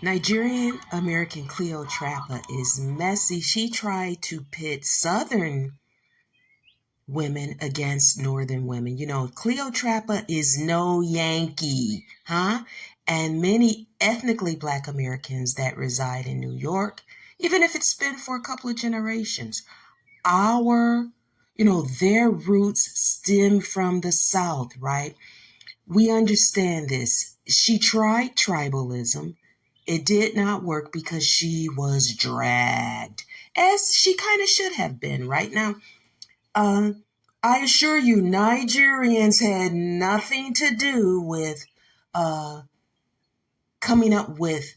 Nigerian American Cleotrapa is messy. She tried to pit Southern women against Northern women. Cleotrapa is no Yankee, huh? And many ethnically Black Americans that reside in New York, even if it's been for a couple of generations, our, their roots stem from the South, right? We understand this. She tried tribalism. It did not work because she was dragged, as she kind of should have been. Right now, uh, I assure you, Nigerians had nothing to do with uh, coming up with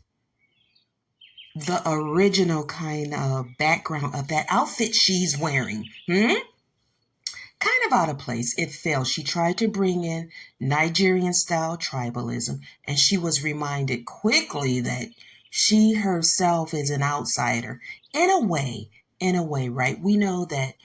the original kind of background of that outfit she's wearing. Kind of out of place. It failed. She tried to bring in Nigerian style tribalism, and she was reminded quickly that she herself is an outsider. In a way, right? We know that,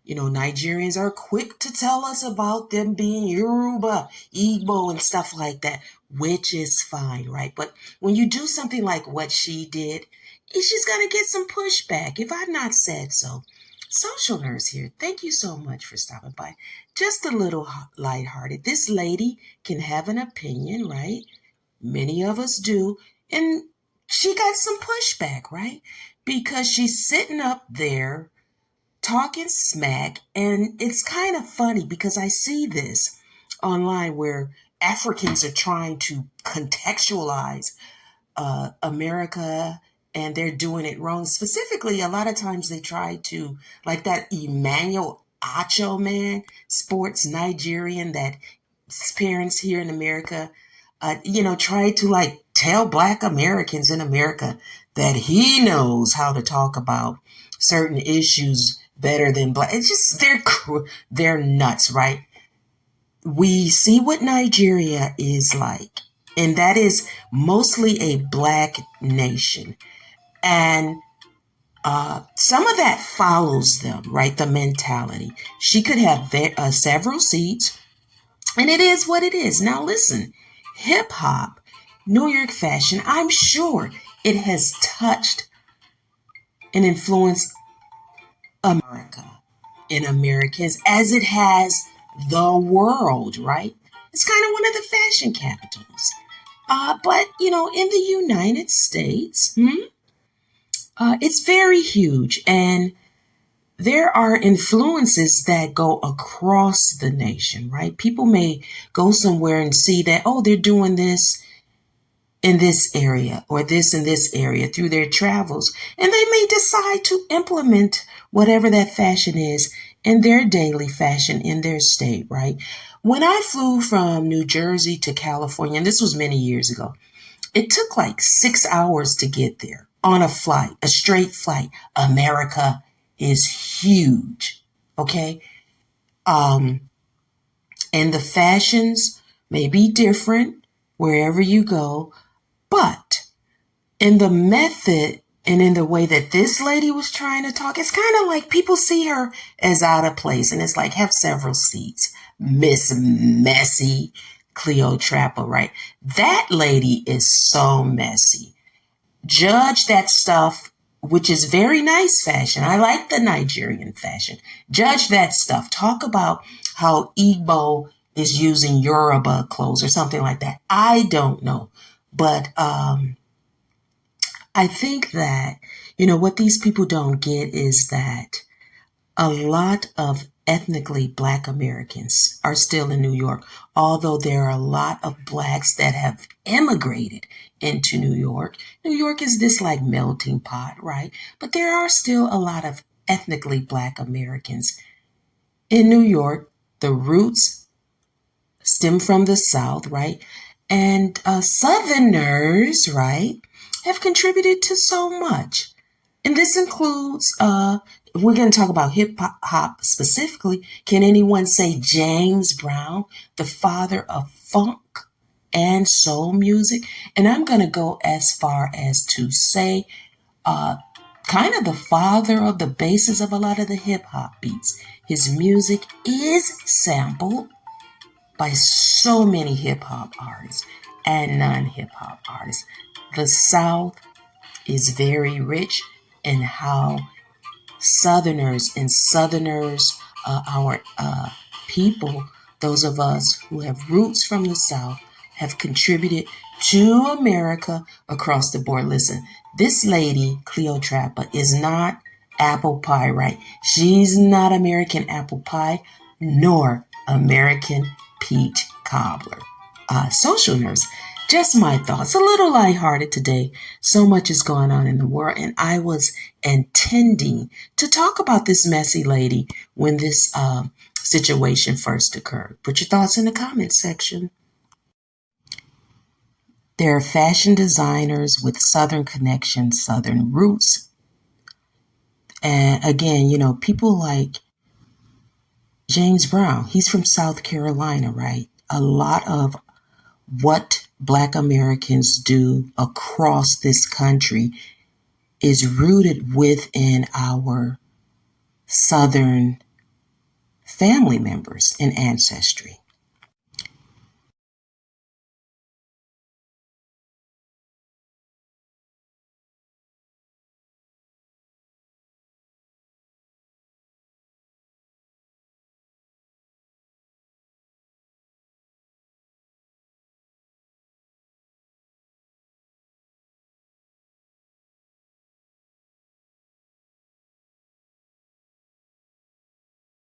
Nigerians are quick to tell us about them being Yoruba, Igbo, and stuff like that, which is fine, right? But when you do something like what she did, she's going to get some pushback, if I've not said so. Social Nurse here. Thank you so much for stopping by. Just a little lighthearted. This lady can have an opinion, right? Many of us do. And she got some pushback, right? Because she's sitting up there talking smack. And it's kind of funny because I see this online where Africans are trying to contextualize America, and they're doing it wrong. Specifically, a lot of times they try to, like that Emmanuel Acho man, sports Nigerian, that parents here in America, try to like tell Black Americans in America that he knows how to talk about certain issues better than Black. It's just they're nuts, right? We see what Nigeria is like, and that is mostly a Black nation. And some of that follows them, right? The mentality. She could have several seats, and it is what it is. Now, listen, hip hop, New York fashion, I'm sure it has touched and influenced America and Americans as it has the world, right? It's kind of one of the fashion capitals. But, in the United States, it's very huge. And there are influences that go across the nation, right? People may go somewhere and see that, oh, they're doing this in this area or this in this area through their travels. And they may decide to implement whatever that fashion is in their daily fashion in their state, right? When I flew from New Jersey to California, and this was many years ago, it took like 6 hours to get there on a flight, a straight flight. America is huge, okay? And the fashions may be different wherever you go, but in the method and in the way that this lady was trying to talk, it's kind of like people see her as out of place. And it's like, have several seats. Miss Messy Cleotrapa, right? That lady is so messy. Judge that stuff, which is very nice fashion. I like the Nigerian fashion. Judge that stuff. Talk about how Igbo is using Yoruba clothes or something like that. I don't know. But I think that, what these people don't get is that a lot of ethnically Black Americans are still in New York, although there are a lot of Blacks that have immigrated into New York. New York is this like melting pot, right? But there are still a lot of ethnically Black Americans in New York. The roots stem from the South, right? And Southerners, right, have contributed to so much. And this includes, we're going to talk about hip hop specifically. Can anyone say James Brown, the father of funk and soul music? And I'm going to go as far as to say, kind of the father of the basis of a lot of the hip hop beats. His music is sampled by so many hip hop artists. and non-hip hop artists. The South is very rich in how Southerners, our people, those of us who have roots from the South, have contributed to America across the board. Listen, this lady, Cleotrapa, is not apple pie, right? She's not American apple pie, nor American peach cobbler. Social nurse. Just my thoughts, a little lighthearted today. So much is going on in the world, and I was intending to talk about this messy lady when this situation first occurred. Put your thoughts in the comments section. There are fashion designers with Southern connections, Southern roots. And again, people like James Brown, he's from South Carolina, right? A lot of what Black Americans do across this country is rooted within our Southern family members and ancestry.